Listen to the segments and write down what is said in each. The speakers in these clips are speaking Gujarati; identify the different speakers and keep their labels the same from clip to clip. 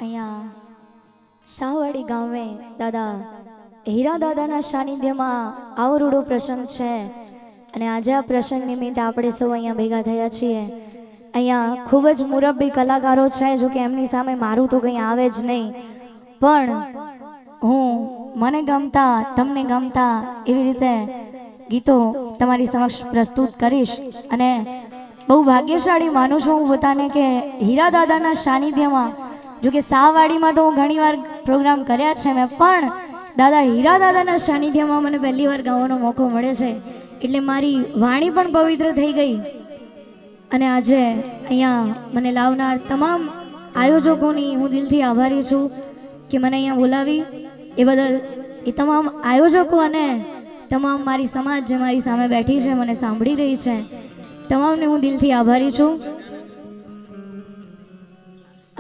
Speaker 1: અહીંયા શાહવાડી ગામે દાદા હીરા દાદાના સાનિધ્યમાં આવરૂડો પ્રસંગ છે અને આજે આ પ્રસંગ નિમિત્તે આપણે સૌ અહીંયા ભેગા થયા છીએ। અહીંયા ખૂબ જ મુરબ્બી કલાકારો છે, જો કે એમની સામે મારું તો કંઈ આવે જ નહીં, પણ હું મને ગમતા તમને ગમતા એવી રીતે ગીતો તમારી સમક્ષ પ્રસ્તુત કરીશ। અને બહુ ભાગ્યશાળી માનું છું હું પોતાને કે હીરા દાદાના સાનિધ્યમાં, જો કે શાહવાડીમાં તો હું ઘણીવાર પ્રોગ્રામ કર્યા છે મેં, પણ દાદા હીરા દાદાના સાનિધ્યમાં મને પહેલી વાર ગાવાનો મોકો મળે છે, એટલે મારી વાણી પણ પવિત્ર થઈ ગઈ। અને આજે અહીંયા મને લાવનાર તમામ આયોજકોની હું દિલથી આભારી છું કે મને અહીંયા બોલાવી એ બદલ એ તમામ આયોજકો અને તમામ મારી સમાજ જે મારી સામે બેઠી છે, મને સાંભળી રહી છે, તમામને હું દિલથી આભારી છું।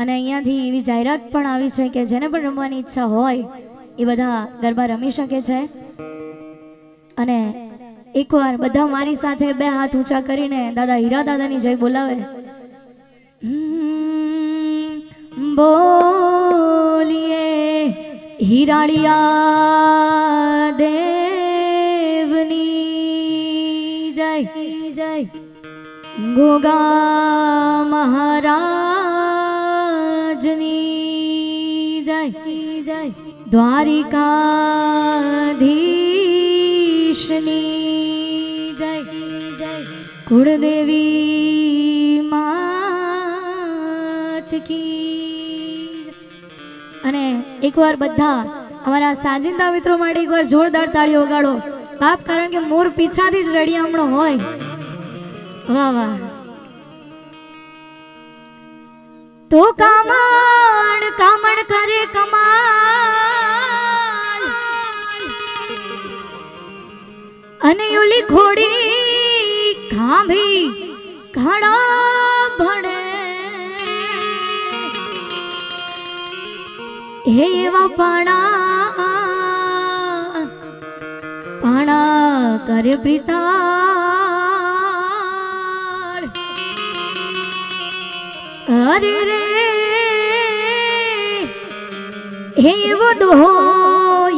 Speaker 1: અને અહીંયાથી એવી જાહેરાત પણ આવી છે કે જેને પણ રમવાની ઈચ્છા હોય એ બધા ગરબા રમી શકે છે। અને એકવાર બધા મારી સાથે બે હાથ ઊંચા કરીને દાદા હીરા દાદાની જય બોલાવે। બોલીએ હીરાળિયા દેવની જય જય, ગોગા મહારાજની જય જય, દ્વારિકાધીશની જય જય, કુળદેવી માત કી। અને એકવાર બધા અમારા સાજિંદા મિત્રો માટે એકવાર જોરદાર તાળીઓ વગાડો બાપ, કારણ કે મોર પીછાથી જ રડિયામણો હોય। વાહ વાહ। તો કામણ કામણ કરે કમાલ, અને ઓલી ઘોડી ખાંભી ઘડા ભણે, હે એવા પાણા પાણા કરે પ્રીતાળ, અરે રે હે એવો દોહો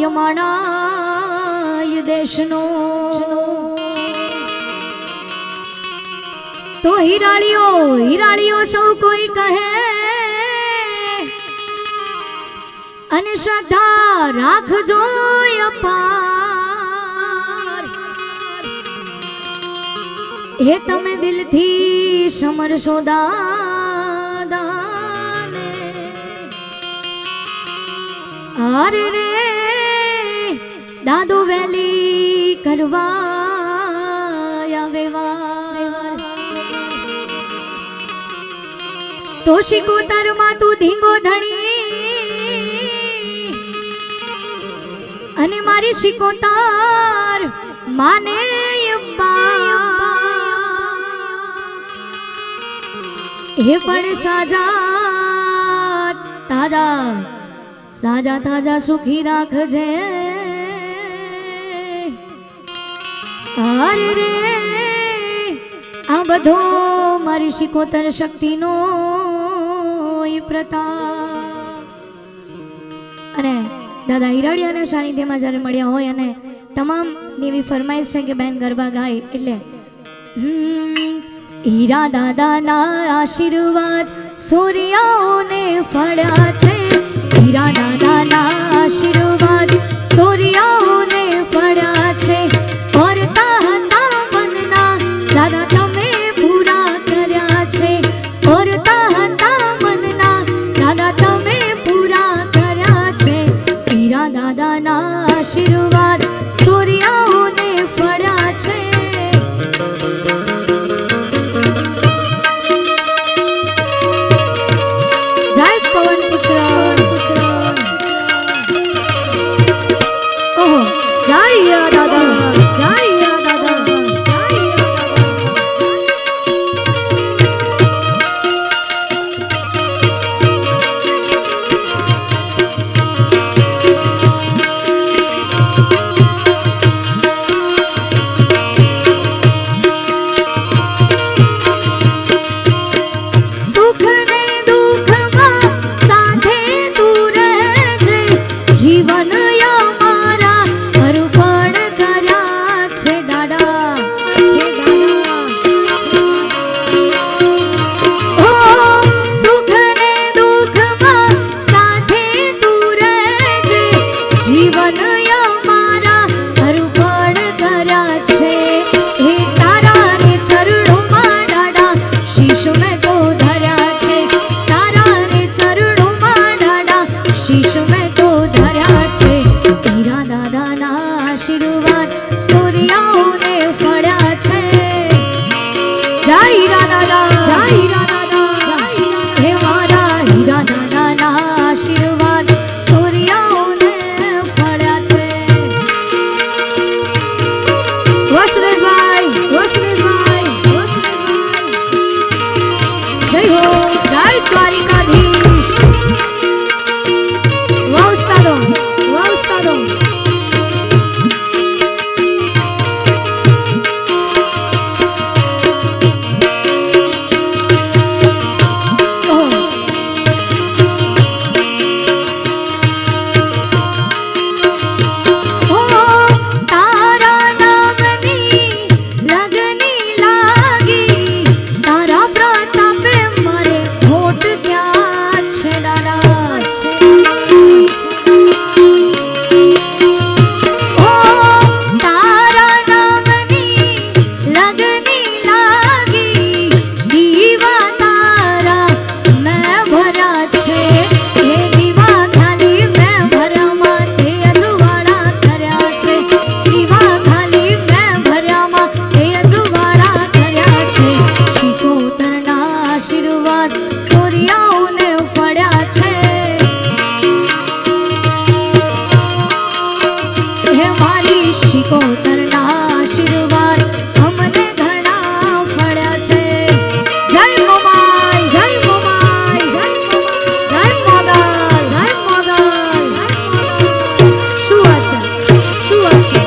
Speaker 1: યમાણા દેશનો, તો હીરાળીઓ હીરાળીઓ સૌ કોઈ કહે, અને શ્રદ્ધા રાખજો અપાર, હે તમે દિલથી સમરશો દાદાને, અરે રે દાદો વેલી કરવા વ્યવહાર, તો શિકોતરમાં તું ધીંગો ધણી, અને મારી શિકોતર માને હે પણ સાજા તાજા સાજા તાજા સુખી રાખજે, અરે રે આ બધો મારી શિકોતર શક્તિનો પ્રતાપ। અને દાદા હીરાળિયાના સાનિધ્યમાં જ્યારે મળ્યા હોય અને તમામની એવી ફરમાઈશ છે કે બેન ગરબા ગાય, એટલે હીરા દાદાના આશીર્વાદ સૂર્યાઓને ફળ્યા છે, હીરા દાદાના આશીર્વાદ સૂર્યાઓને ફળ્યા છે, ઓરતા હતા મનના દાદા તમે પૂરા કર્યા છે, ઓરતા હતા મનના દાદા તમે પૂરા કર્યા છે, હીરા દાદાના આશીર્વાદ સૂર્યાઓને ફળ્યા છે। જય પવન પુત્ર, ઓહો જય છે શિકોતરના આશીર્વાદ સોરિયાઓને પડ્યા છે હે મારી શિકોતરના આશીર્વાદ અમને ઘણા પડ્યા છે જય મોમાઈ જય મોમાઈ જય મોમાઈ જય મોગલ શું વાત છે શું વાત છે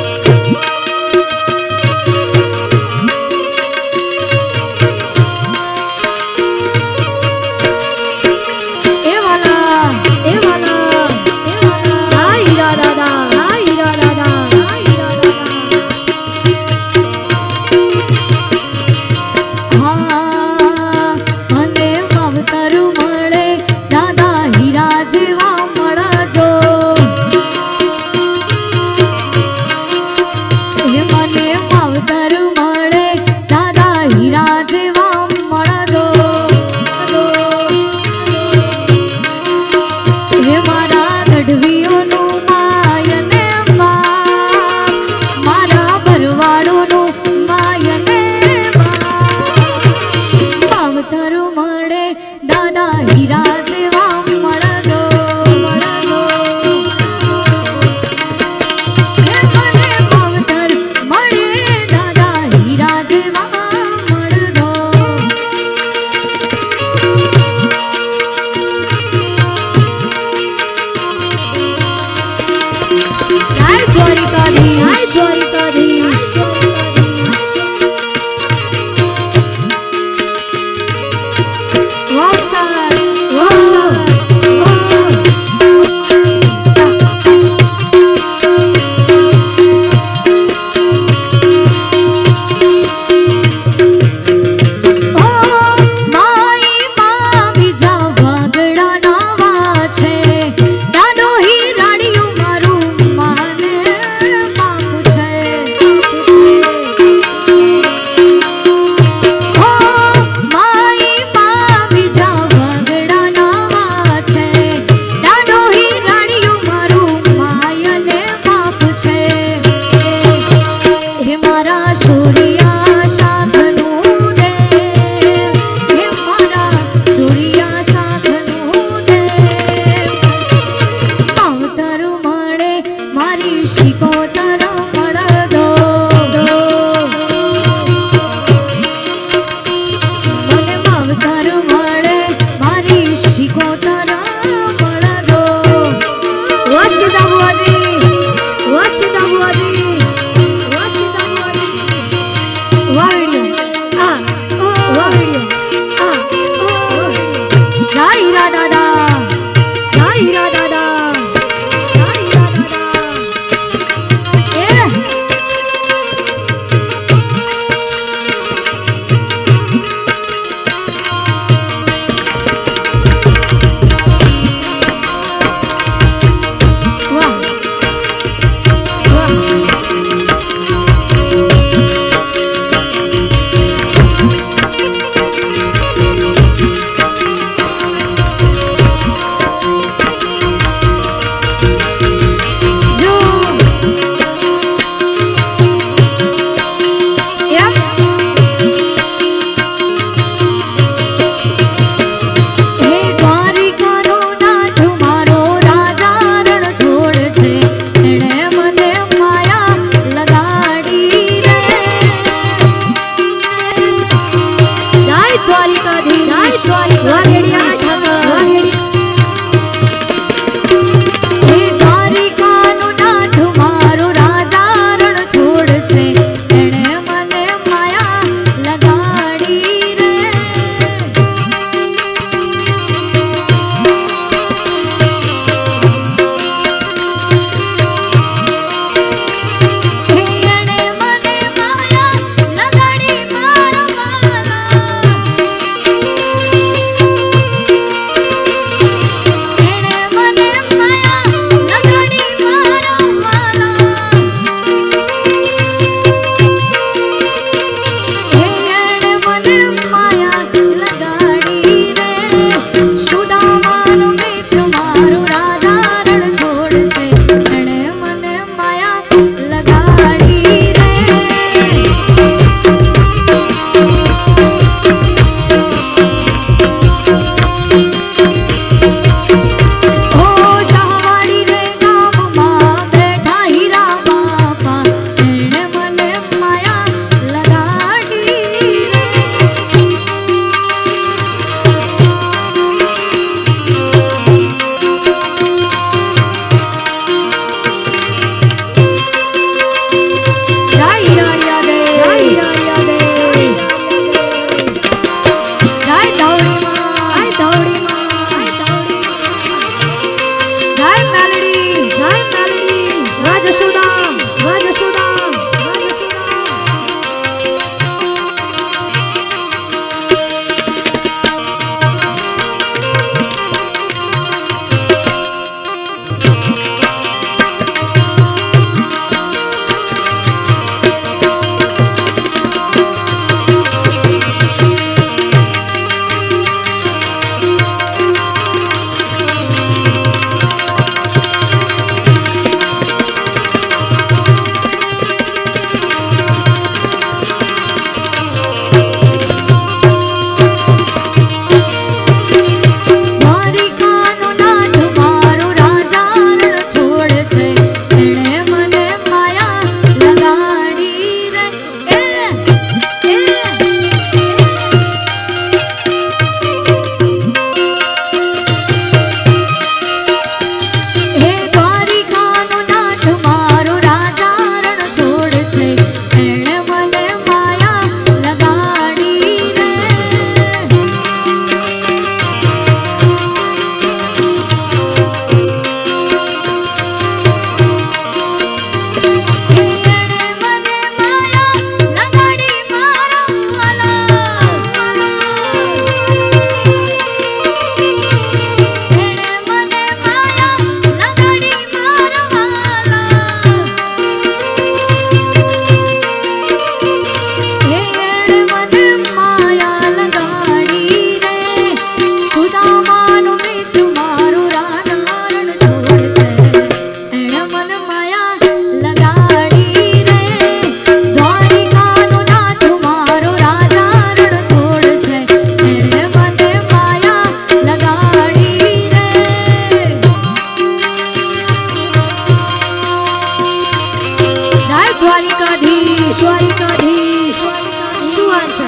Speaker 1: શું વાત છે,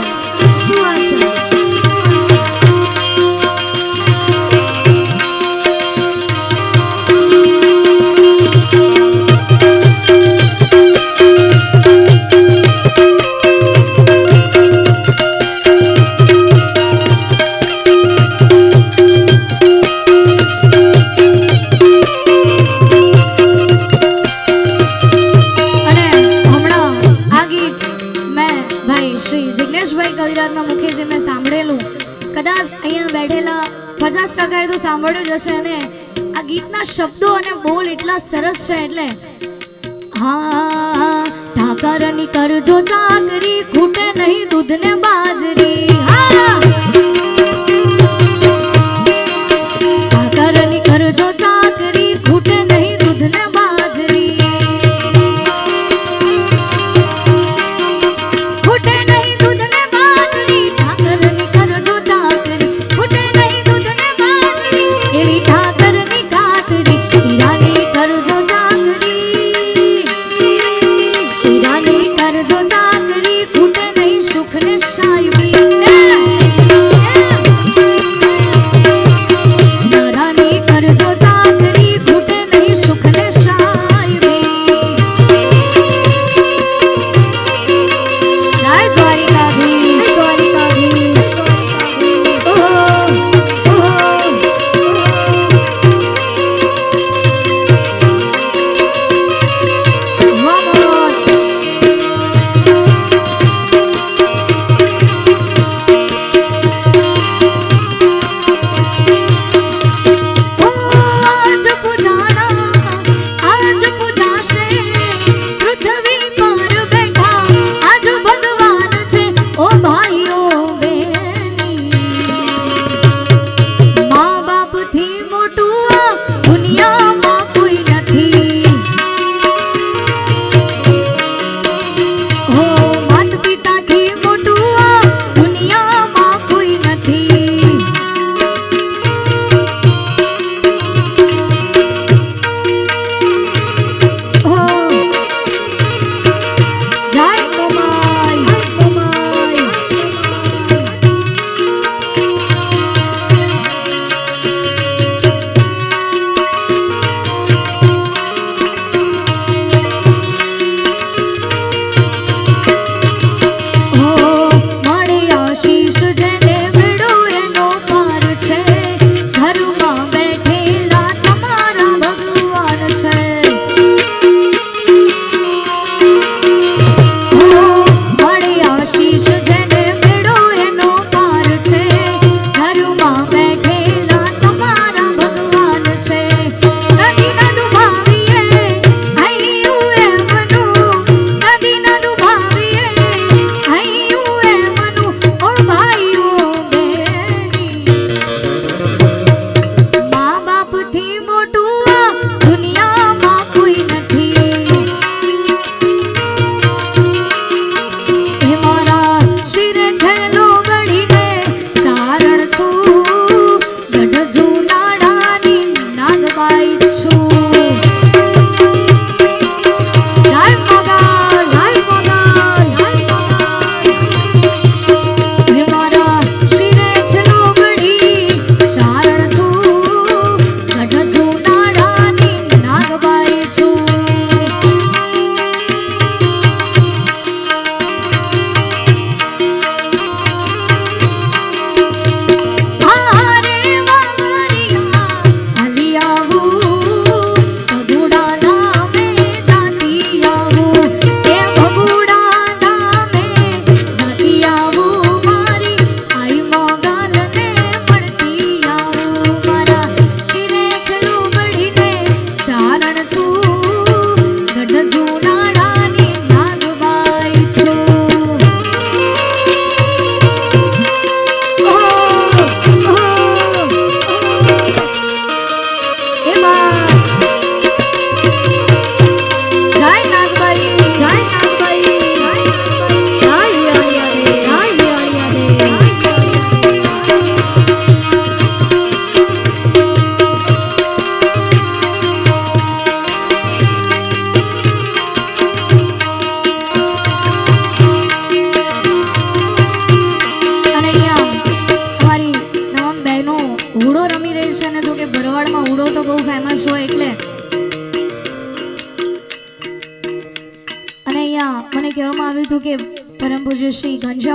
Speaker 1: શું વાત છે? કદાચ અહીંયા બેઠેલા 50% તો સાંભળ્યું જ હશે અને આ ગીતના શબ્દો અને બોલ એટલા સરસ છે એટલે હા ઠાકરની કરજો ચાકરી ખૂટે નહીં દૂધ ને બાજરી હા ઠાકરની કરજો ચાકરી ખૂટે નહીં દૂધ ને બાજરી ખૂટે નહીં દૂધ ને બાજરી ઠાકરની કરજો ચાકરી ખૂટે નહીં દૂધ ને બાજરી એવી ઠાકરની ખાતરી હીરાની કરજો ચાકરી હીરાની કરજો ચાકરી ખૂટે નહીં સુખ ને શાયરી ભાઈઓ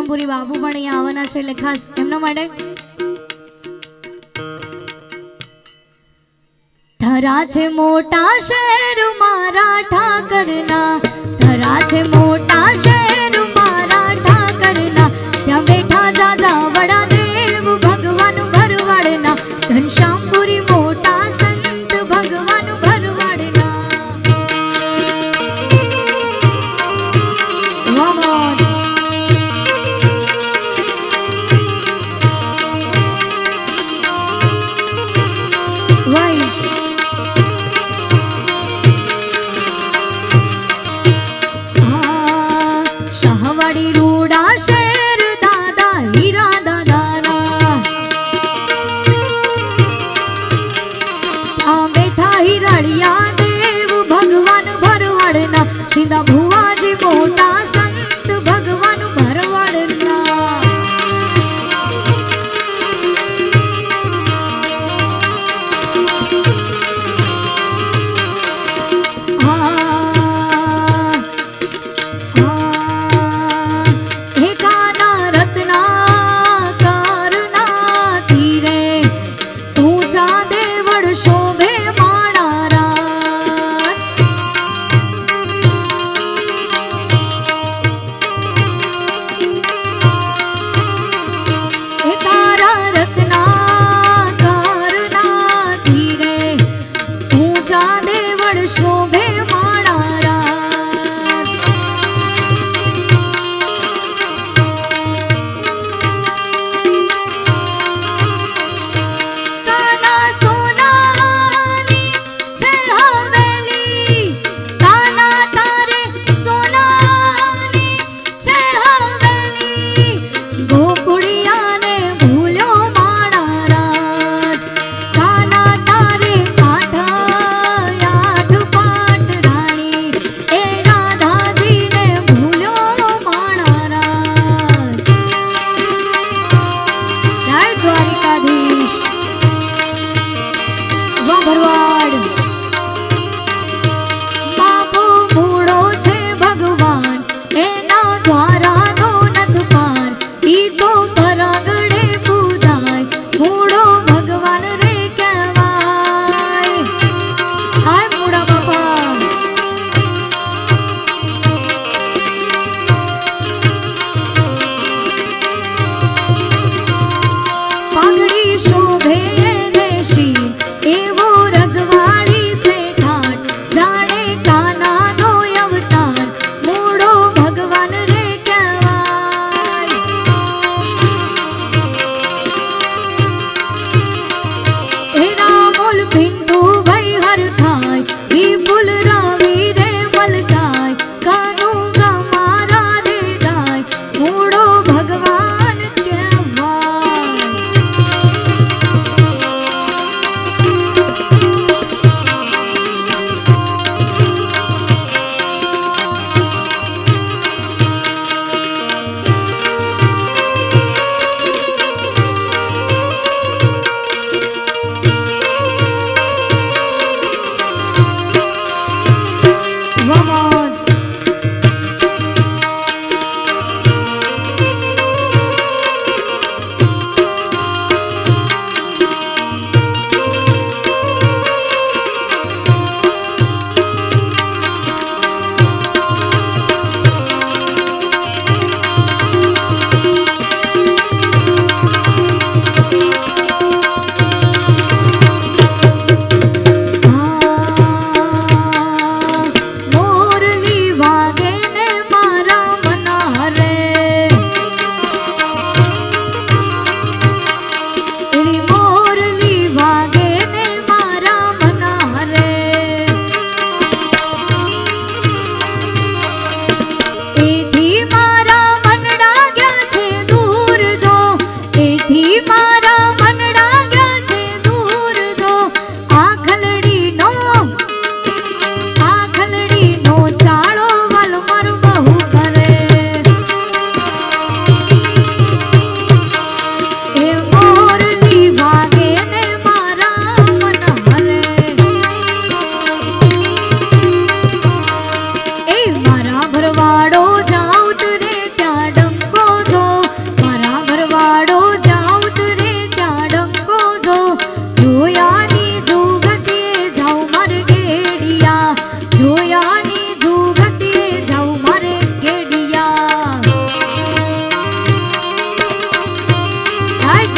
Speaker 1: ઘનશ્યામપુરી બાપુ પણ અહીંયા આવવાના છે એટલે ખાસ એમના માટે ધરા છે મોટા શહેર મારા ઠાકરના, ધરા છે મોટા શહેર મારા ઠાકરના, ત્યાં બેઠા જાજા વડા દેવ ભગવાન ભરવાડના, ઘનશ્યામપુરી મોટા સંત ભગવાન ભરવાડના.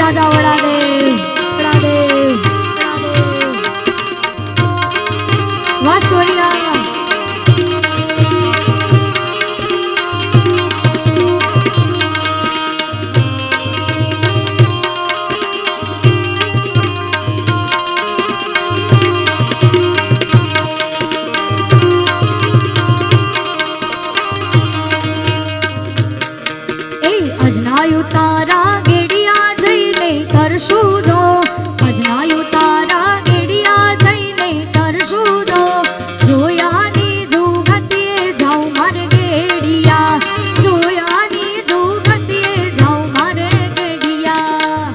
Speaker 1: રાજા વડાદેવ વડાદેવ વાસોરિયા અજનાયુ તારા ગેડિયા જઈને કરશું જો અજનાયુ તારા ગેડિયા જઈને કરશું જો જોયાની જુગતીએ જાઉં મારે ગેડિયા જોયાની જુગતીએ જાઉં મારે ગેડિયા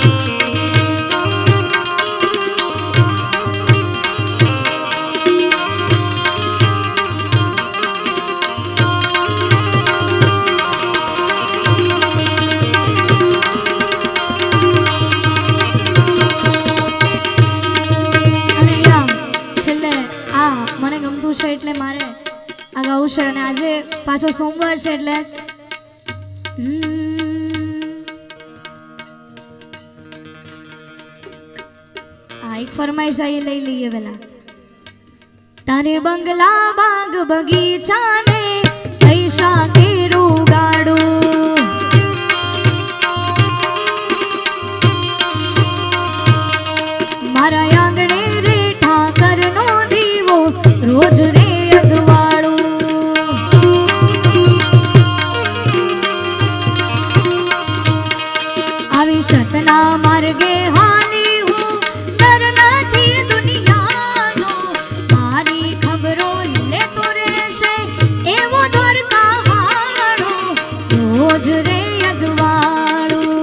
Speaker 1: મને ગમતું છે એટલે મારે આ ગાવું છે અને આજે પાછો સોમવાર છે એટલે એક ફરમાઈશ આવી લઈ લઈએ પેલા તારે બંગલા બાગ બગીચા ને પૈસા કેરું ગાડું મારા આંગણે રે ઠાકરનો દીવો રોજ રે અજવાળું આવી સતના માર્ગે હાલી હું ડર નથી દુનિયાનો મારી ખબરો લેતો રહેશે એવો દ્વારકા વાળો રોજ રે અજવાળું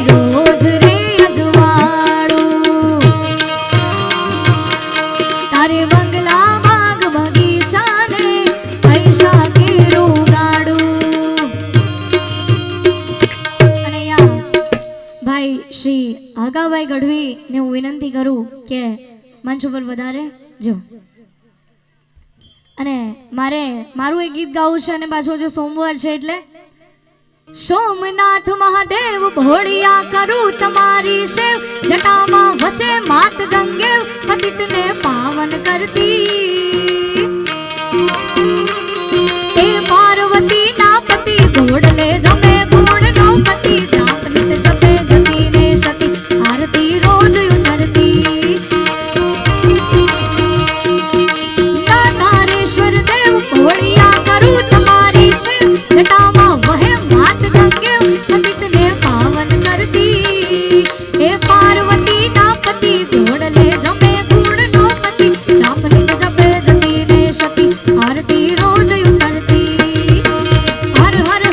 Speaker 1: રોજ રે અજવાળું તારે બંગલા બાગ બગીચા ને પૈસા કેરું ગાડું અને ભાઈ શ્રી આગાભાઈ ગઢવી ને હું વિનંતી કરું કે મંચ ઉપર વધારે જો અને મારું એક ગીત ગાવું છે અને પાછું જે સોમવાર છે એટલે સોમનાથ મહાદેવ ભોળિયા કરું તમારી સેવ જટામાં વસે માત ગંગેવ પતિતને પાવન કરતી એ પાર્વતી ના પતિ ઘોડલે રમે ગુણનો પતિ જાપનિત જપે જતી ને સતી આરતી રોજ ઉતરતી તારેશ્વર દેવ ભોળિયા કરું તમારી સેવ જટામાં વહે માત ગંગેવ પતિતને પાવન કરતી એ પાર્વતી ના પતિ ઘોડલે રમે ગુણનો પતિ જાપનિત જપે જતી ને સતી આરતી રોજ ઉતરતી હર હર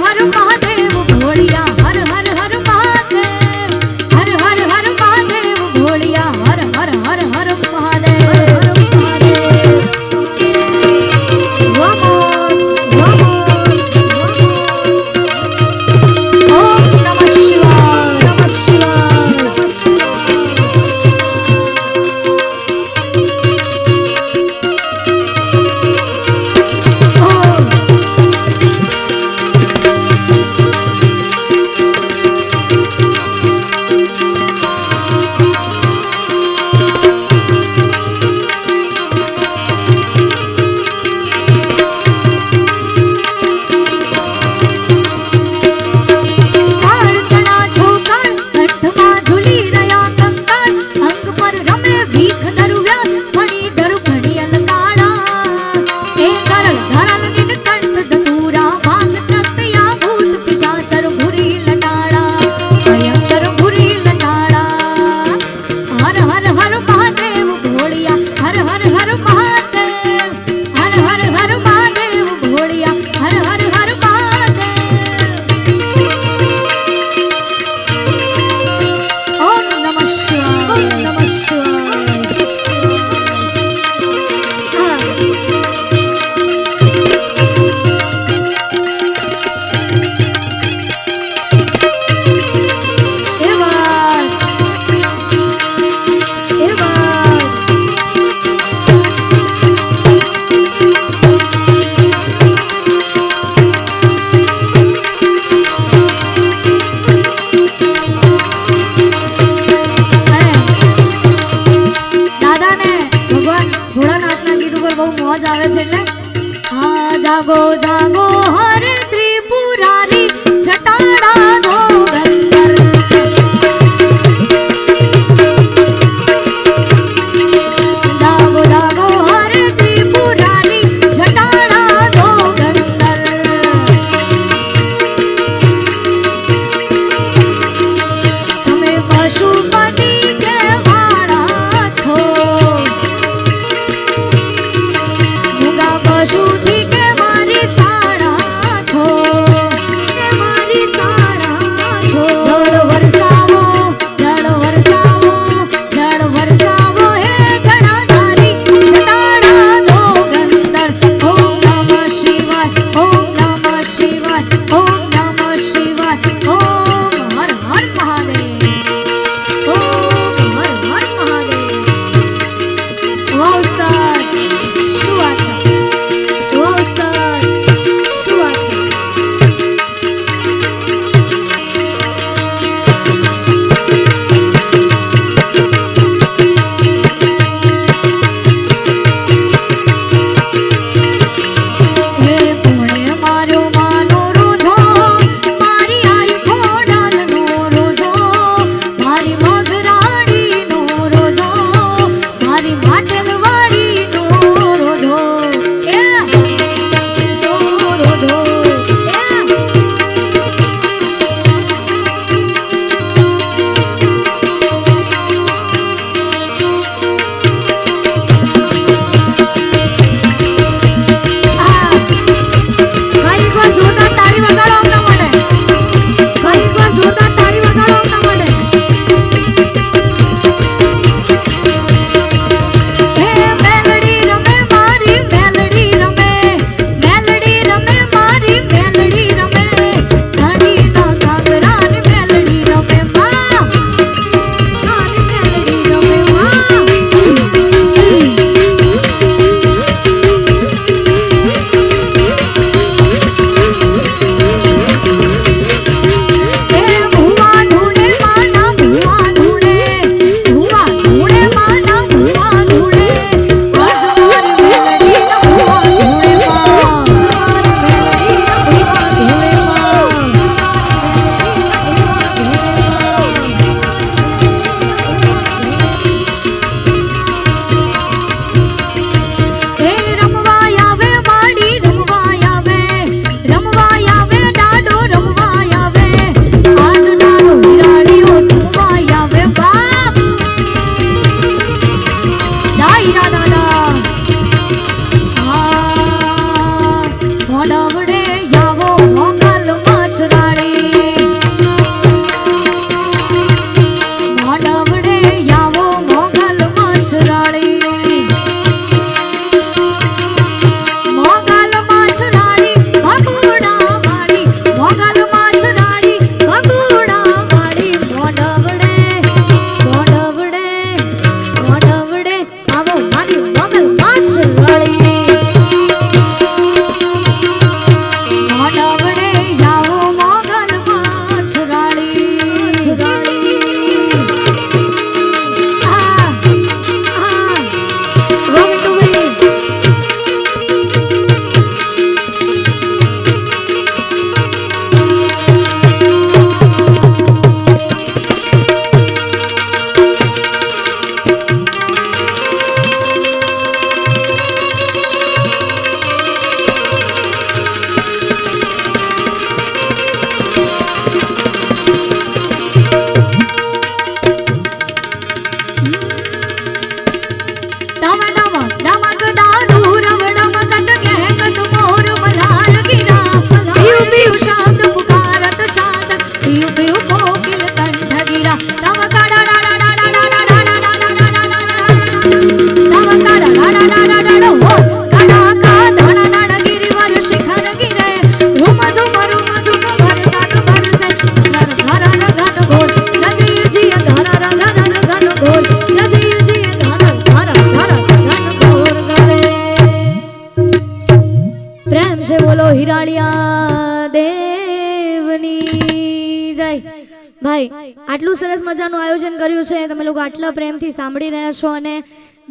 Speaker 1: ભાઈ આટલું સરસ મજાનું આયોજન કર્યું છે, તમે લોકો આટલા પ્રેમથી સાંભળી રહ્યા છો અને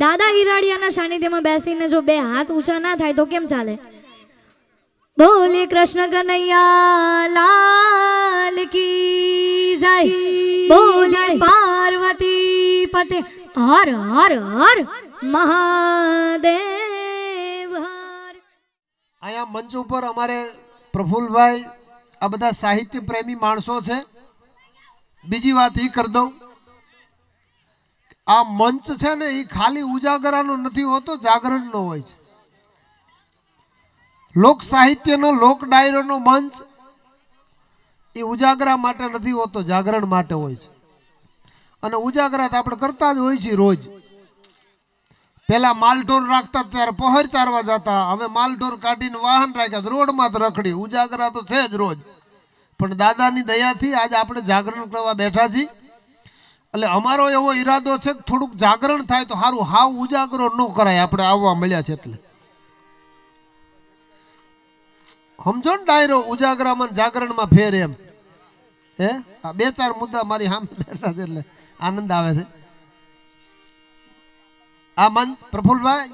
Speaker 1: દાદા હિરાડિયાના સાનિધ્યમાં બેસીને જો બે હાથ ઊંચા ના થાય તો કેમ ચાલે? બોલે કૃષ્ણ કનૈયા લાલ કી જય, બોલે પાર્વતી પતે હર હર હર મહાદેવ હર।
Speaker 2: અહીંયા મંચ ઉપર અમારે પ્રફુલ્લભાઈ આ બધા સાહિત્ય પ્રેમી માણસો છે। બીજી વાત એ કરી દઉં, આ મંચ છે ને એ ખાલી ઉજાગરાનો નથી હોતો, જાગરણનો હોય છે। લોક સાહિત્યનો લોક ડાયરોનો મંચ એ ઉજાગરા માટે નથી હોતો, જાગરણ માટે હોય છે। અને ઉજાગરા તો આપણે કરતા જ હોય છે રોજ। પેલા માલઢોર રાખતા ત્યારે પહોર ચારવા જતા, હવે માલઢોર કાઢીને વાહન રાખ્યા, રોડમાં જ રખડી। ઉજાગરા તો છે જ રોજ, પણ દાદાની દયાથી આજે આપણે જાગરણ કરવા બેઠા છીએ। એટલે અમારો એવો ઈરાદો છે કે થોડુંક જાગરણ થાય તો સારું, હાવ ઉજાગરો ન કરાય, આપણે આવવા મળ્યા છે એટલે સમજો ને ડાયરો ઉજાગરામાં જાગરણમાં ફેર એમ હે। આ બે ચાર મુદ્દા મારી સામે બેઠા છે એટલે આનંદ આવે છે। આ મંચ પ્રફુલ્લભાઈ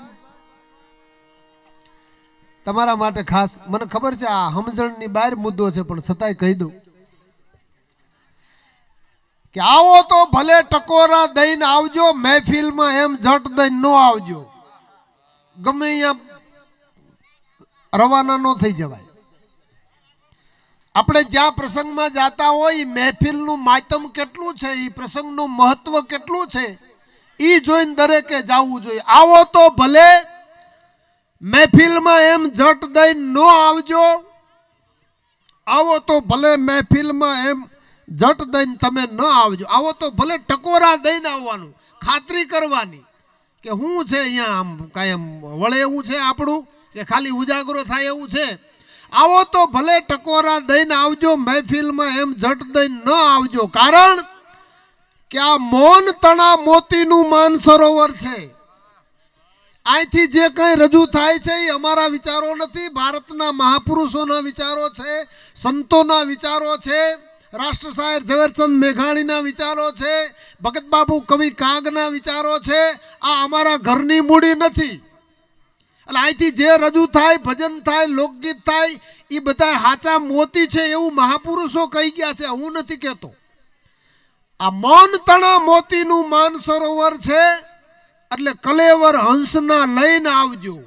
Speaker 2: તમારા માટે ખાસ, મને ખબર છે આ સમજણની બહાર મુદ્દો છે, પણ છતાંય કહી દઉં કે આવો તો ભલે ટકોરા દઈને આવજો, મહેફિલમાં એમ જટ દઈને ન આવજો। ગમે અહીંયા રવાના ન થઈ જવાય। આપણે જ્યાં પ્રસંગમાં જાતા હોય મહેફિલનું માતમ કેટલું છે, એ પ્રસંગનું મહત્વ કેટલું છે એ જોઈને દરેકે જવું જોઈએ। આવો તો ભલે મહેફિલમાં એમ જટ દઈને ન આવજો, આવો તો ભલે મહેફિલમાં એમ જટ દઈને તમે ન આવજો, આવો તો ભલે ટકોરા દઈને આવવાનું, ખાતરી કરવાની કે શું છે અહીંયા આમ કાયમ વળે એવું છે આપણું કે ખાલી ઉજાગરો થાય એવું છે। આવો તો ભલે ટકોરા દઈને આવજો, મહેફિલમાં એમ જટ દઈને ન આવજો, કારણ કે આ મૌન તણા મોતીનું માનસરોવર છે। અહીંથી જે કંઈ રજૂ થાય છે એ અમારા વિચારો નથી, ભારતના મહાપુરુષોના વિચારો છે, સંતોના વિચારો છે, રાષ્ટ્ર શાયર ઝવેરચંદ મેઘાણીના વિચારો છે, ભગત બાબુ કવિ કાગના વિચારો છે। આ અમારા ઘરની મૂડી નથી। એટલે અહીંથી જે રજૂ થાય, ભજન થાય, લોકગીત થાય, એ બધા હાચા મોતી છે એવું મહાપુરુષો કહી ગયા છે, હું નથી કહેતો। આ મૌન તણા મોતીનું માનસરોવર છે, એટલે કલેવર હંસના લઈને આવજો।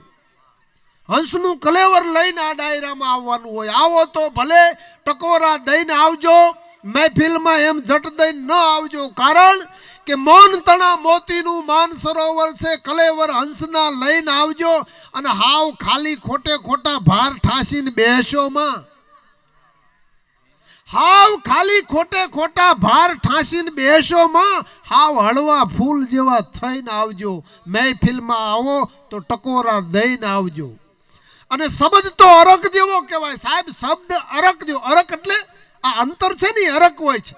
Speaker 2: હંસનું કલેવર લઈને આ ડાયરામાં આવવાનું હોય। આવો તો ભલે ટકોરા દઈને આવજો, મહેફિલમાં એમ જટ દઈને ન આવજો, કારણ કે મૌન તણા મોતીનું માનસરોવર છે, કલેવર હંસના લઈને આવજો। અને હાવ ખાલી ખોટે ખોટા ભાર ઠાસીને બેસોમાં, હાવ ખાલી ખોટે ખોટા ભાર ઠાસીને બેસોમાં, હાવ હળવા ફૂલ જેવા થઈને આવજો। મહેફિલમાં આવો તો ટકોરા દઈને આવજો। અને શબ્દ તો અરક જેવો કહેવાય સાહેબ, શબ્દ અરક જેવો। અરક એટલે આ અંતર છે ને અરક હોય છે,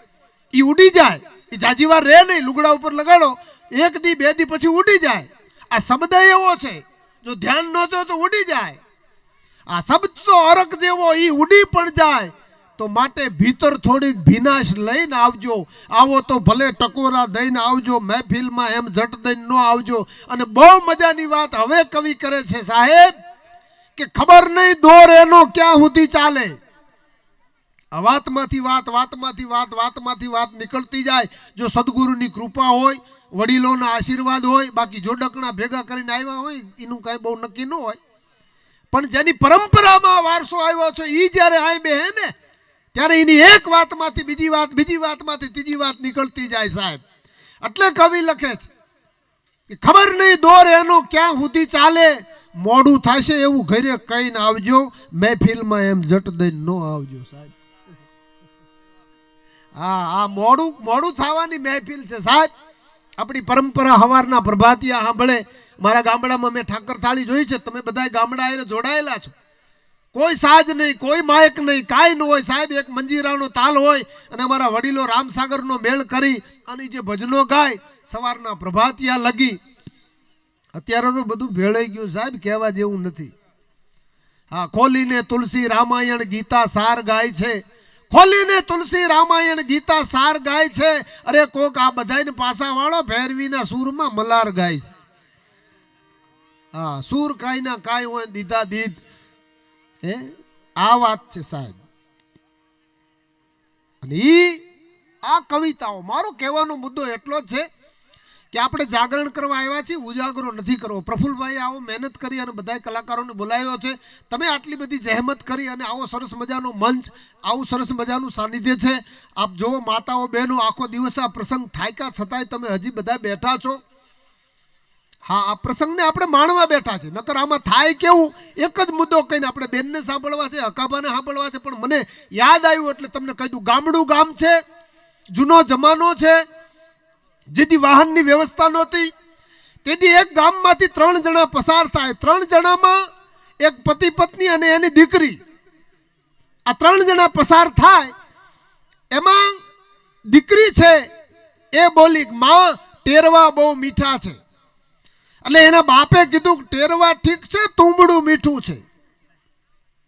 Speaker 2: એ ઉડી જાય, એ જાજી વાર રહે નહીં, લુગડા ઉપર લગાડો એક દી બે દી પછી ઉડી જાય। આ શબ્દ એવો છે, જો ધ્યાન ન દો તો ઉડી જાય। આ શબ્દ તો અરક જેવો, એ ઉડી પણ જાય, તો માટે ભીતર થોડીક ભીનાશ લઈને આવજો। આવો તો ભલે ટકોરા દઈને આવજો, મહેફિલમાં એમ જટ દઈને ન આવજો। અને બહુ મજાની વાત હવે કવિ કરે છે સાહેબ કે ખબર નહીં દોર એનો ક્યાં સુધી ચાલે। વાતમાંથી વાત, વાતમાંથી વાત, વાતમાંથી વાત નીકળતી જાય। જો સદગુરુની કૃપા હોય, વડીલોના આશીર્વાદ હોય, બાકી જોડકણા ભેગા કરીને આવ્યા હોય એનું કાંઈ બહુ નક્કી ન હોય, પણ જેની પરંપરામાં વારસો આવ્યો છે એ જ્યારે આય બેહે ને ત્યારે એની એક વાતમાંથી બીજી વાત, બીજી વાતમાંથી ત્રીજી વાત નીકળતી જાય સાહેબ। એટલે કવિ લખે છે કે ખબર નહીં દોર એનો ક્યાં સુધી ચાલે, મોડું થશે એવું ઘરે કહીને આવજો, મહેફિલમાં એમ જટ દઈને ન આવજો સાહેબ। હા, આ મોડું થવાની મહેફિલ છે સાહેબ। આપણી પરંપરા હવારના પ્રભાતિયા સાંભળે। મારા ગામડામાં મેં ઠાકર થાળી જોઈ છે, તમે બધા ગામડા આવીને જોડાયેલા છો। કોઈ સાજ નહીં, કોઈ માયક નહીં, કાંઈ ન હોય સાહેબ, એક મંજીરાનો તાલ હોય અને અમારા વડીલો રામસાગરનો મેળ કરી અને જે ભજનો ગાય સવારના પ્રભાતિયા લગી। અત્યારે તો બધું ભેળાઈ ગયું સાહેબ, કહેવા જેવું નથી। હા, ખોલીને તુલસી રામાયણ ગીતા સાર ગાય છે, ખોલીને તુલસી રામાયણ ગીતા સાર ગાય છે. અરે કોક આ બધાને પાછા વાળો ભૈરવીના સૂરમાં મલાર ગાય છે. હા, સૂર કાઈ ના કાઈ હોય દીધા દીધ. હે, આ વાત છે સાહેબ. અને આ કવિતાઓ, મારો કહેવાનો મુદ્દો એટલો જ છે કે આપણે જાગરણ કરવા આવ્યા છીએ, ઉજાગરો નથી કરવો. પ્રફુલભાઈ આવો મહેનત કરી અને બધા કલાકારોને બોલાવ્યો છે. તમે આટલી બધી જહેમત કરી અને આવો સરસ મજાનો મંચ, આવું સરસ મજાનું સાનિધ્ય છે. આપ જુઓ માતાઓ બહેનો, આખો દિવસ આ પ્રસંગ થાક્યા છતાંય તમે હજી બધા બેઠા છો. હા, આ પ્રસંગને આપણે માણવા બેઠા છે. નકર આમાં થાય કેવું, એક જ મુદ્દો કહીને આપણે બેનને સાંભળવા છે, હકાબાને સાંભળવા છે. પણ મને યાદ આવ્યું એટલે તમને કહી દઉં. ગામડું ગામ છે, જૂનો જમાનો છે, જેથી વાહનની વ્યવસ્થા નહોતી. તેથી એક ગામમાંથી 3 જણા પસાર થાય. 3 જણામાં એક પતિ પત્ની અને એની દીકરી, આ 3 જણા પસાર થાય. એમાં દીકરી છે એ બોલી, માં ટેરવા બહુ મીઠા છે. એટલે એના બાપે કીધું ટેરવા ઠીક છે, તુંબડું મીઠું છે.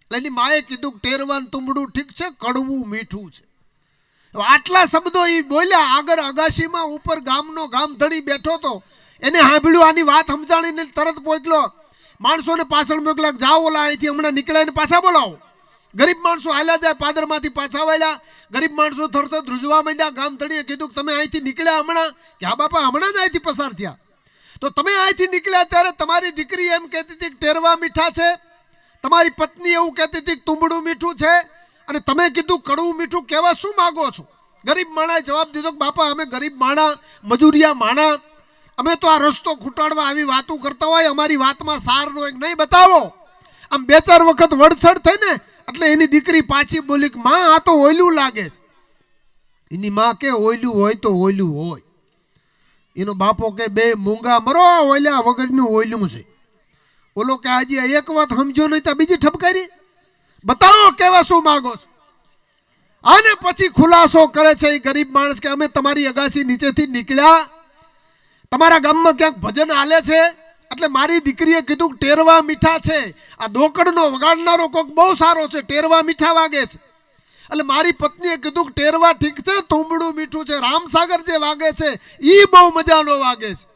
Speaker 2: એટલે એની માએ કીધું ટેરવા તુંબડું ઠીક છે, કડવું મીઠું છે. આટલા શબ્દો એ બોલ્યા. આગળ અગાશીમાં ઉપર ગામનો ગામધણી બેઠો હતો. એને સાંભળ્યું, આની વાત સમજાણીને તરત પોકલો. માણસોને પાછળ મોકલા, જાઓ ઓલા અહીંથી હમણાં નીકળ્યા ને પાછા બોલાવો. ગરીબ માણસો હાલ્યા જાય, પાદરમાંથી પાછા વાળ્યા. ગરીબ માણસો થરથર ધ્રુજવા માંડ્યા. ગામધણીએ કીધું તમે અહીંથી નીકળ્યા હમણાં? કે હા બાપા, હમણાં જ અહીંથી પસાર થયા. તો તમે અહીંથી નીકળ્યા ત્યારે તમારી દીકરી એમ કહેતી હતી કે ટેરવા મીઠા છે, તમારી પત્ની એવું કહેતી હતી કે તુંબડું મીઠું છે, અને તમે કીધું કડવું મીઠું. કહેવા શું માગો છો? ગરીબ માણાએ જવાબ દીધો કે બાપા, અમે ગરીબ માણા, મજૂરિયા માણા, અમે તો આ રસ્તો ખૂટાડવા આવી વાતો કરતા હોય. અમારી વાતમાં સારનો એક નહીં બતાવો. આમ 2-4 વખત વડસડ થઈ ને એટલે એની દીકરી પાછી બોલી કે માં, આ તો ઓયલું લાગે છે. એની માં કે ઓયલું હોય તો ઓયલું હોય. એનો બાપો કે બે મૂંગા મરો, ઓયલા વગરનું ઓયલું છે. ઓલો કે હજી એક વાત સમજો નહીં તો બીજી ઠપકારી. બતાવો કેવા શું માગો છો. અને પછી ખુલાસો કરે છે એ ગરીબ માણસ કે અમે તમારી અગાસી નીચેથી નીકળ્યા, તમારા ગામમાં ક્યાંક ભજન હાલે છે, એટલે મારી દીકરીએ કીધું ટેરવા મીઠા છે. આ દોકડનો વગાડનારો કોક બહુ સારો છે, ટેરવા મીઠા વાગે છે. એટલે મારી પત્નીએ કીધું ટેરવા ઠીક છે, તુંબડું મીઠું છે. રામસાગર જે વાગે છે એ બહુ મજાનો વાગે છે.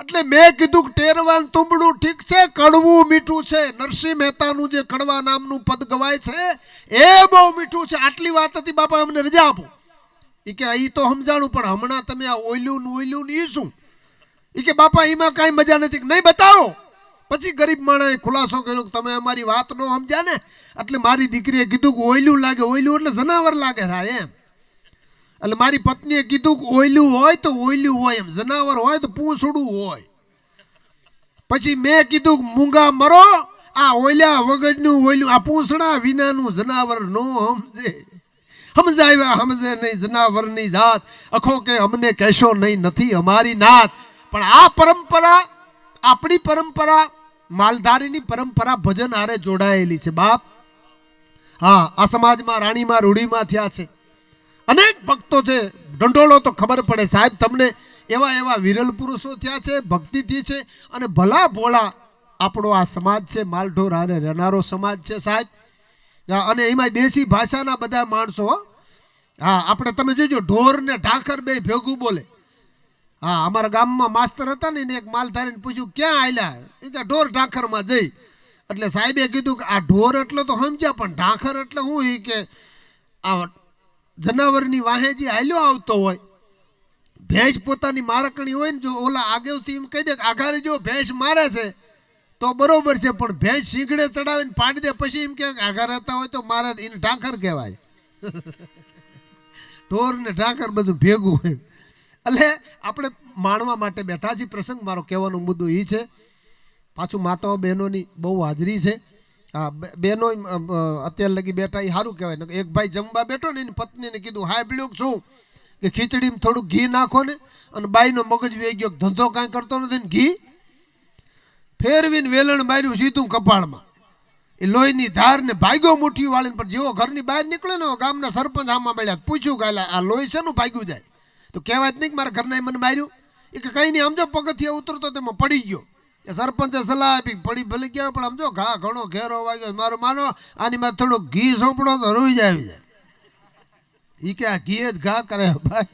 Speaker 2: એટલે મેં કીધું ટેરવા તુંબડું ઠીક છે, કડવું મીઠું છે. નરસિંહ મહેતાનું જે કડવા નામનું પદ ગવાય છે એ બહુ મીઠું છે. આટલી વાત હતી. બાપા અમને રજા આપો. એ કે એ તો સમજાણું, પણ હમણાં તમે આ ઓયલું એ શું? એ કે બાપા એમાં કાંઈ મજા નથી. નહીં બતાવો. પછી ગરીબ માણસે ખુલાસો કર્યો કે તમે અમારી વાત ન સમજ્યા ને, એટલે મારી દીકરીએ કીધું કે ઓયલું લાગે. ઓયલું એટલે જનાવર લાગે થાય એમ. એટલે મારી પત્નીએ કીધું કે ઓયલું હોય તો ઓયલું હોય એમ, જનાવર હોય તો પૂંછડું હોય. પછી મેં કીધું કે મૂંગા મરો, આ ઓયલા વગરનું ઓયલું, આ પૂંછડા વિનાનું જનાવર નો સમજે. સમજાવ્યા સમજે નહીં જનાવરની જાત. અખો કે અમને કહેશો નહીં, નથી અમારી નાત. પણ આ પરંપરા, આપણી પરંપરા, માલધારીની પરંપરા ભજન હારે જોડાયેલી છે બાપ. હા, આ સમાજમાં રાણીમાં રૂડીમાં થયા છે અનેક ભક્તો છે. ઢંઢોળો તો ખબર પડે સાહેબ તમને. એવા વિરલ પુરુષો થયા છે, ભક્તિથી છે. અને ભલા ભોળા આપણો આ સમાજ છે, માલઢોર હારે રહેનારો સમાજ છે સાહેબ. અને એમાં દેશી ભાષાના બધા માણસો. હા, આપણે તમે જોજો ઢોર ને ઢાંખર બે ભેગું બોલે. હા, અમારા ગામમાં માસ્તર હતા ને, એક માલધારીને પૂછ્યું ક્યાં આયલા? એ કે ઢોર ઢાંખરમાં જઈ. એટલે સાહેબે કીધું કે આ ઢોર એટલે તો સમજ્યા, પણ ઢાંખર એટલે હું? એ કે આ જનાવરની વાહે જે હાલ્યો આવતો હોય, ભેંસ પોતાની મારકણી હોય ને, જો ઓલા આગેવથી એમ કહી દે કે આઘારી જો ભેંસ મારે છે તો બરોબર છે, પણ ભેંસ શીગડે ચડાવીને પાડી દે પછી એમ કે આઘા રહેતા હોય તો મારે એને ઢાંખર કહેવાય. ઢોર ને ઢાંખર બધું ભેગું હોય. એટલે આપણે માણવા માટે બેઠા છીએ પ્રસંગ. મારો કહેવાનો મુદ્દો એ છે. પાછું માતાઓ બહેનોની બહુ હાજરી છે. હા, બહેનો અત્યાર લગી બેઠા એ સારું કહેવાય. એક ભાઈ જમવા બેઠો ને, એની પત્નીને કીધું હાય બ્લોક શું કે ખીચડીમાં થોડું ઘી નાખો ને. અને બાઈનો મગજ વે ગયો, ધંધો કાંઈ કરતો નથી ને ઘી ફેરવીને વેલણ માર્યું સીધું કપાળમાં. એ લોહીની ધાર ને ભાગ્યો મુઠ્ઠી વાળીને. પણ જેવો ઘરની બહાર નીકળ્યો ને, ગામના સરપંચ આમાં મળ્યા, પૂછ્યું કે આ લોહી શેનું ભાગ્યું જાય? તો કહેવાય જ નહીં કે મારા ઘરના મને માર્યું. એ કે કંઈ નહીં, સમજો પગથિયે ઉતરતો તેમાં પડી ગયો. એ સરપંચે સલાહ આપી, પડી ભલે ગયા પણ સમજો ઘા ઘણો ઘેરો વાગ્યો. મારો માનો આની માં થોડો ઘી સોંપડો તો રોઈ જ આવી જાય. એ કે આ ઘી જ ઘા કરે ભાઈ.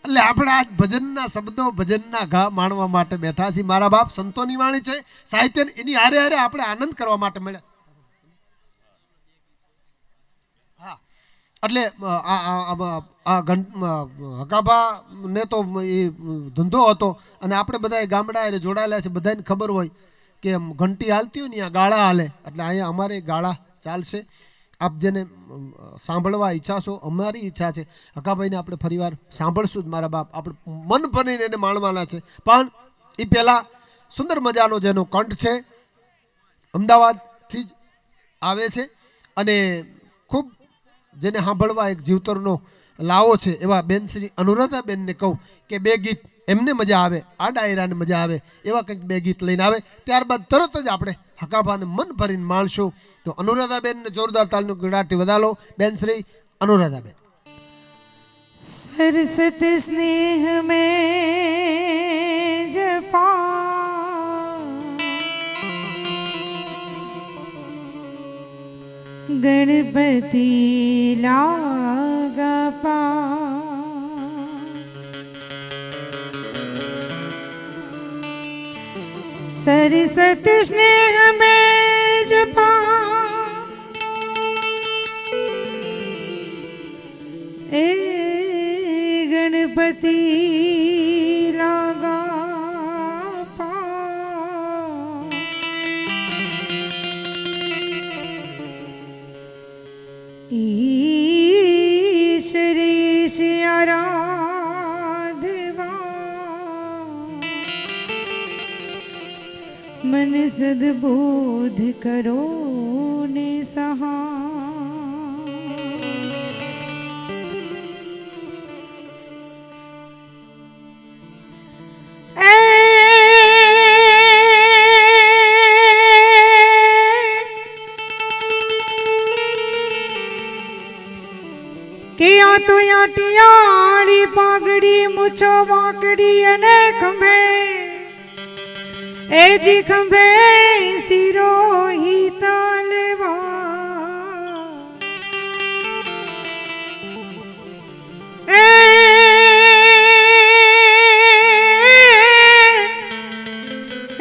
Speaker 2: એટલે આપણે આજ ભજનના શબ્દો ભજનના ઘા માણવા માટે બેઠા છીએ. મારા બાપ સંતોની વાણી છે, સાહિત્ય એની હારે હારે આપણે આનંદ કરવા માટે મળ્યા. હા, એટલે હકાભા ને તો એ ધંધો હતો અને આપણે બધા ગામડા એ જોડાયેલા છે. બધાને ખબર હોય કે ઘંટી હાલતી હોય ને આ ગાળા હાલે, એટલે અહીંયા અમારે ગાળા ચાલશે. આપ જેને સાંભળવા ઈચ્છા છો, અમારી ઈચ્છા છે હકાભાઈને આપણે ફરીવાર સાંભળશું જ. મારા બાપ આપણે મન ભરીને એને માણવાના છે. પણ એ પહેલાં સુંદર મજાનો જેનો કંઠ છે અમદાવાદથી જ આવે છે અને ખૂબ જેને સાંભળવા એક જીવતરનો લાવો છે એવા બેન શ્રી અનુરાધાબેનને કહું કે બે ગીત એમને મજા આવે, આ ડાયરાને મજા આવે એવા કંઈક બે ગીત લઈને આવે. ત્યારબાદ તરત જ આપણે હકાભાને મન ભરીને માણશું. તો અનુરાધાબેનને જોરદાર તાલનું ગળાટી વધાલો. બેન શ્રી અનુરાધાબેન.
Speaker 3: सरसत स्नेह में जपा गणपति लागा पा सरसत स्नेह में जपा ए गणपति लागा पा ईश्वरीश आराधवा मन सद्बोध करो ने सहा तो टियाड़ी पागड़ी मुछो वाकड़ी अने खंभे ए जी खंभे सिरो ही तालवा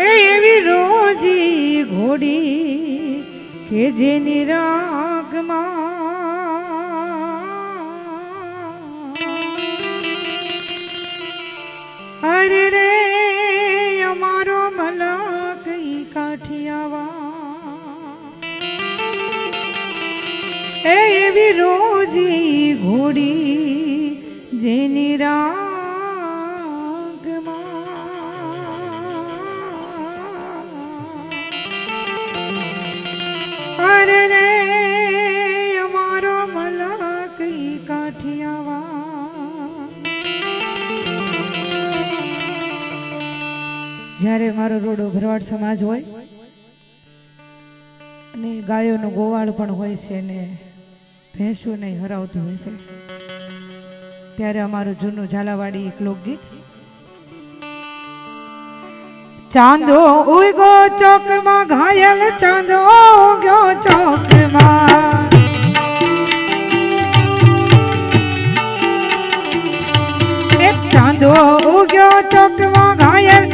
Speaker 3: एवी रोजी घोड़ी के जे निराग मा अरे रे अमारो मलक काठियावा एवी रोजी घोड़ी जेनी रागमा अरे रे अमारो मलक काठियावा જ્યારે મારો રોડો ભરવાડ સમાજ હોય અને ગાયોનો ગોવાળ પણ હોય છે ને ભેંસું નહીં હરાવતું હોય છે ત્યારે અમારું જૂનું ઝાલાવાડી એક લોકગીત ચાંદો ઉગો ચોકમાં ઘાયલ ચાંદો ઉગ્યો ચોકમાં એક ચાંદો ઉગ્યો ચોકમાં ઘાયલ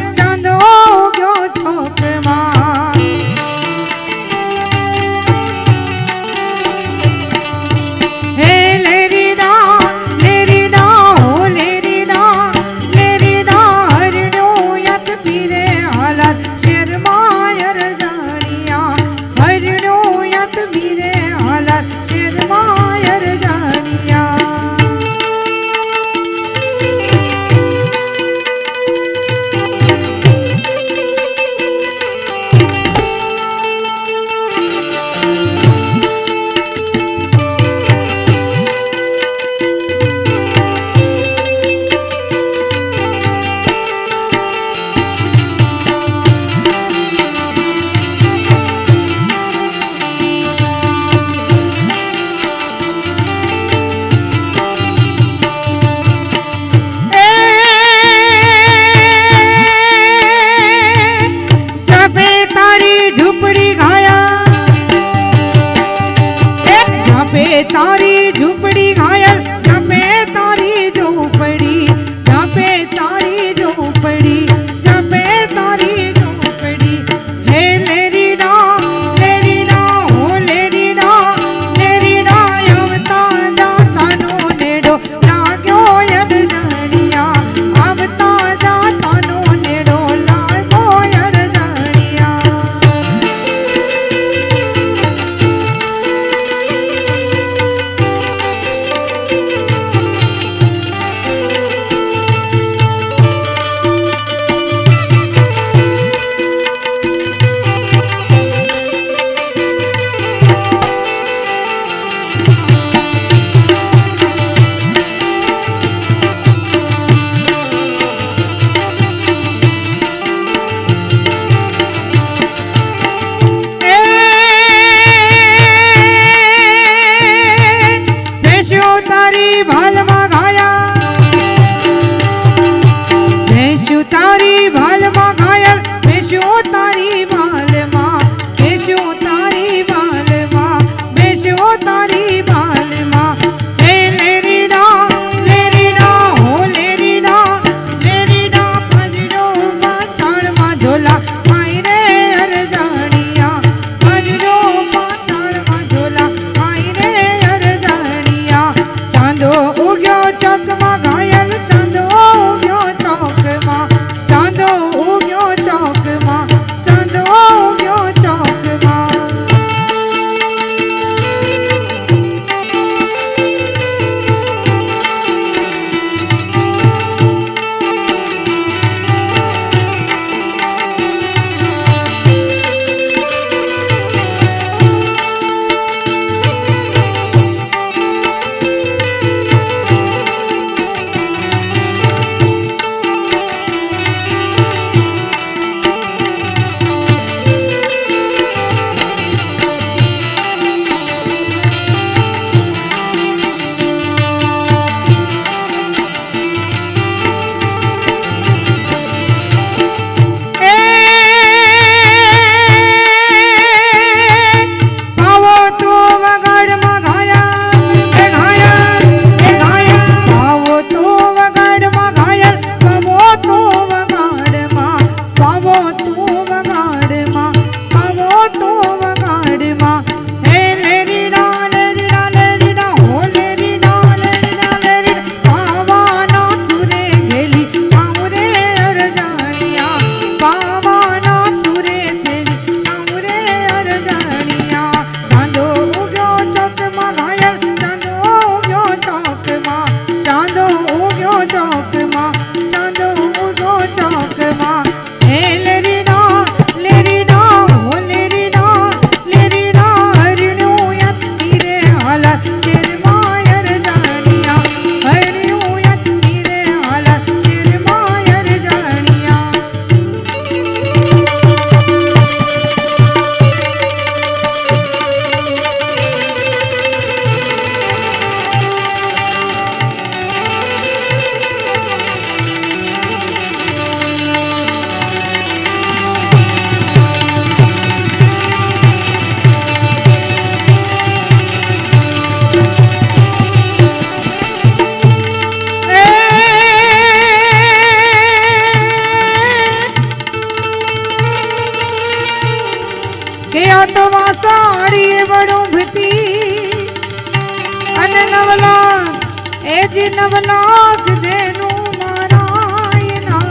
Speaker 3: એ જી નવલાખ દેનું મારાયના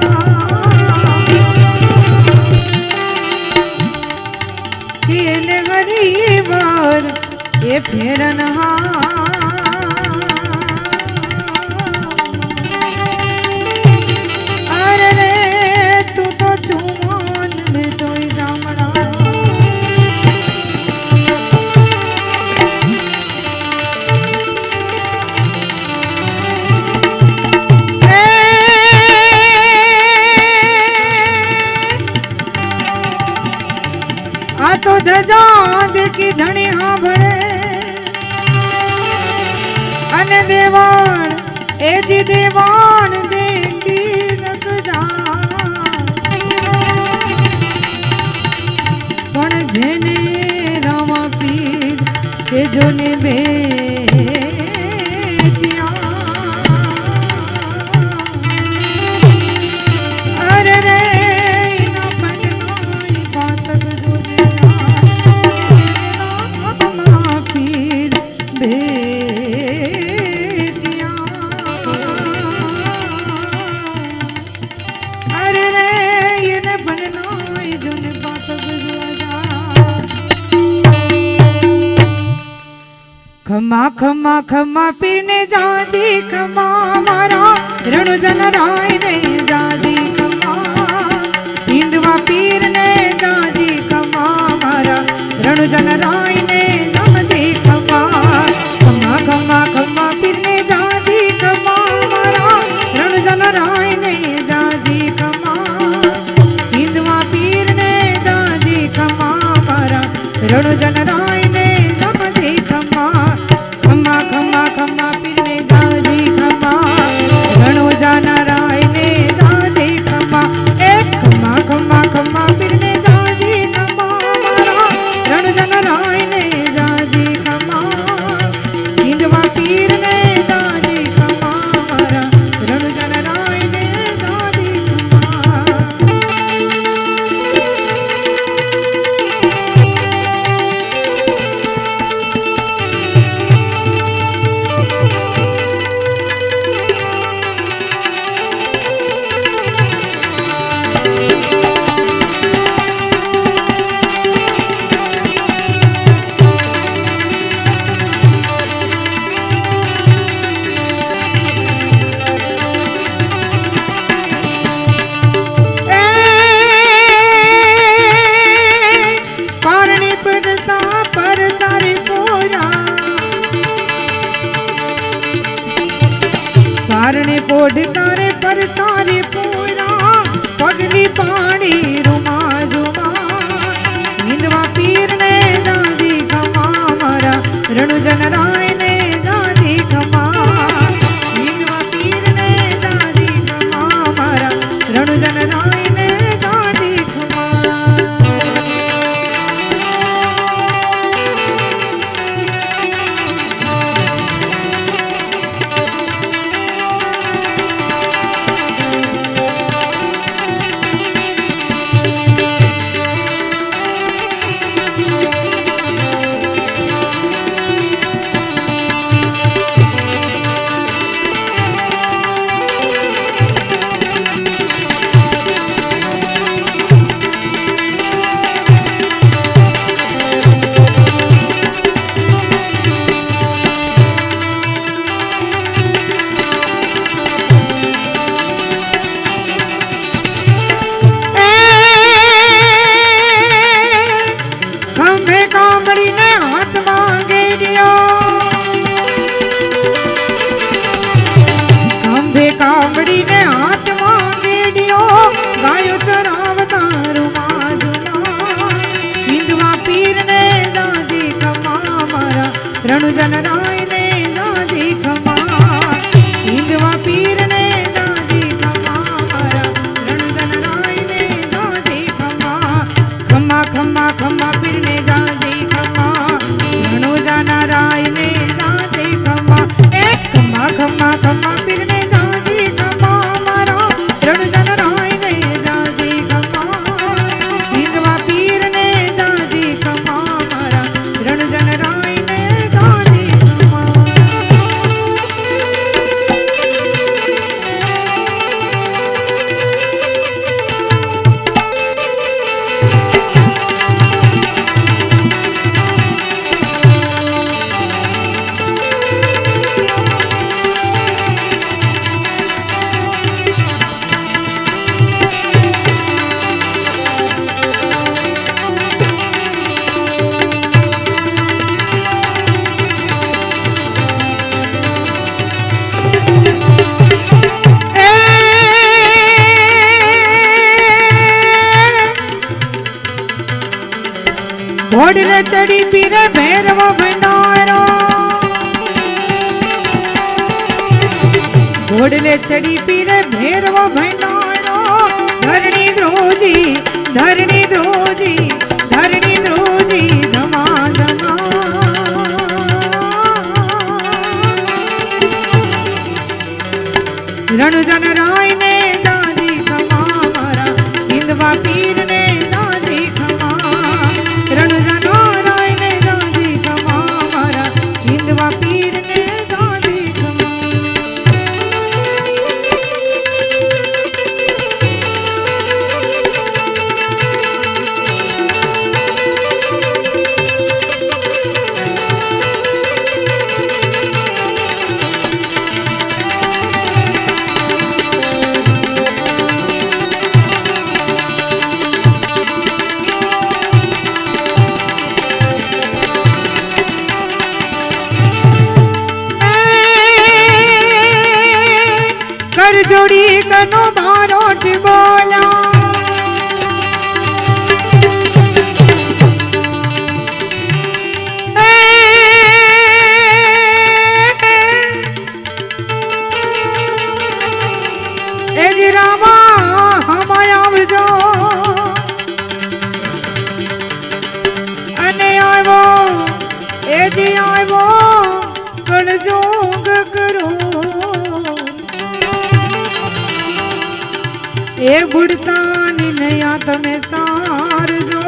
Speaker 3: એને ગરીબર એ ફેરનહા અરે રે તું તો ચુમાન લે તોય જામણા આ તો ધજા દેખી ધણી હાંભળે અને દેવાણ એ જી દેવાણ દેખી નકજા પણ જેને રામા પીર કે જોને બે અરે રે ના પગનાઈ પાતક જોજના પીર બેટિયા અરે રે એને બનનાઈ જોને પાતક જોજા ખમા ખમા ખમા પીરને જાજી ખમા મારા રણજન રાય ને જાજી ખમા હિંદવા પીરને જાજી ખમા મારા રણજન રાય ને જાજી ખમા ખમા ખમા ખમા પીરને જાજી ખમા મારા રણજન રાય ને જાજી ખમા હિંદવા પીરને જાજી ખમા મારા રણજન રાય ને જાજી ખમા ખમા ખમા ખમા પીરને જાજી ખમા રણો જાના રાય ને જાજી ખમા એ ખમા ખમા ખમા પીરને જાજી ખમા મારા રણજન રાય ને જાજી ખમા હિંદવા પીરને જાજી ખમા મારા રણજન રાય ને જાજી ખમા પારણી પડતા પર તારે પોરા પારણી પોઢ તારે પર તારે પોરા પગલી પાણી રૂમા રૂમા હિંદવા પીરને જાજી ખમા મારા રણુજન રાય ને જાજી ખમા હિંદવા પીરને જાજી ખમા મારા રણુજન રાય ને જાજી ખમા चढ़ी पीरे भैरव भंडारो घोड़ले चढ़ी पीरे भैरव भंडारो धरणी ध्रुजी धरणी ध्रुजी धरणी ध्रुजी धमा धमा रणजन राय ने दादी खमा मारा हिंदवा पीर ने दादी खमा रणजन राय ने दादी खमा मारा हिंदवा पीर ने दादी खमा कर जोड़ी कनो बारोट बोला ए जी रामा हम आवजो अने आवो ए जी आवो गणजोग करो ए बुढ़ता नया तमे तार जो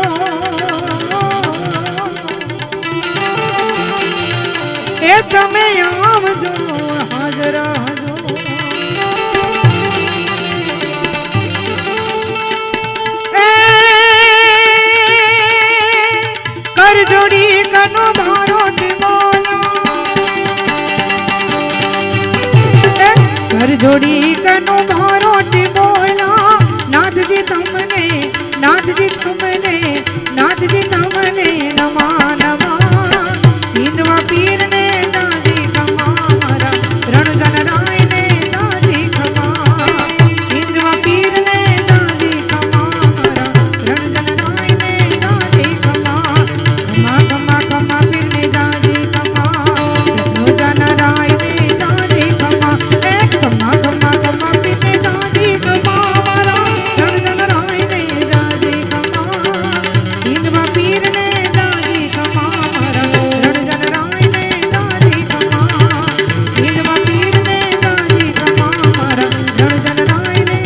Speaker 3: ए तमे आवजो हाजर जो ए कर जोड़ी कनो बारोट बोला ए कर जोड़ी कनो बारोट बोला नाथ जी तुमने नाथ जी तुमने नाथ जी तुमने नमा नमा हिंदवा पीर ने दादी खमा मारा रणजन राय ने दादी खमा हिंदवा पीर ने दादी खमा मारा रणजन राय ने दादी खमा खमा खमा खमा पीर ने दादी खमा रणजन राय ने दादी खमा ए खमा खमा खमा पीर ने दादी खमा मारा रणजन राय ने दादी खमा हिंदवा पीर ने दादी खमा मारा रणजन राय ने दादी खमा हिंदवा पीर ने दादी खमा मारा रणजन राय ने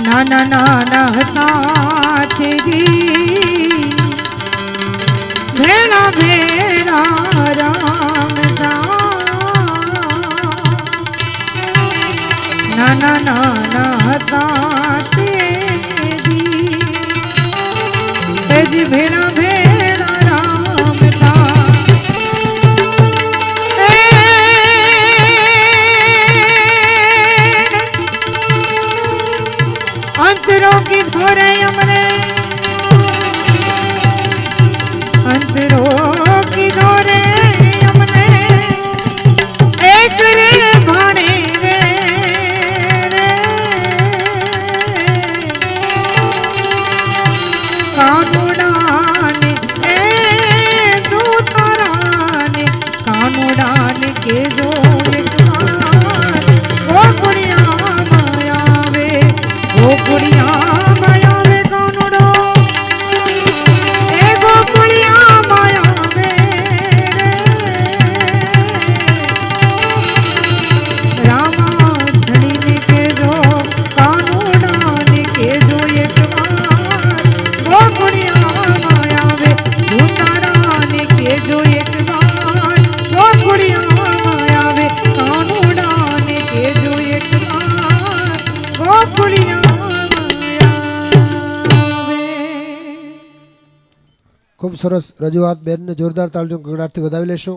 Speaker 3: नाना नाना हता तेरी भेड़ा भेड़ा राम दा नाना नाना हता तेरी जी भेड़ा भेड़ा राम दा अंतरों की थोड़े
Speaker 2: ખૂબ સરસ રજૂઆત બેનને જોરદાર તાળીઓ ગગડાટથી વધાવી લેશો.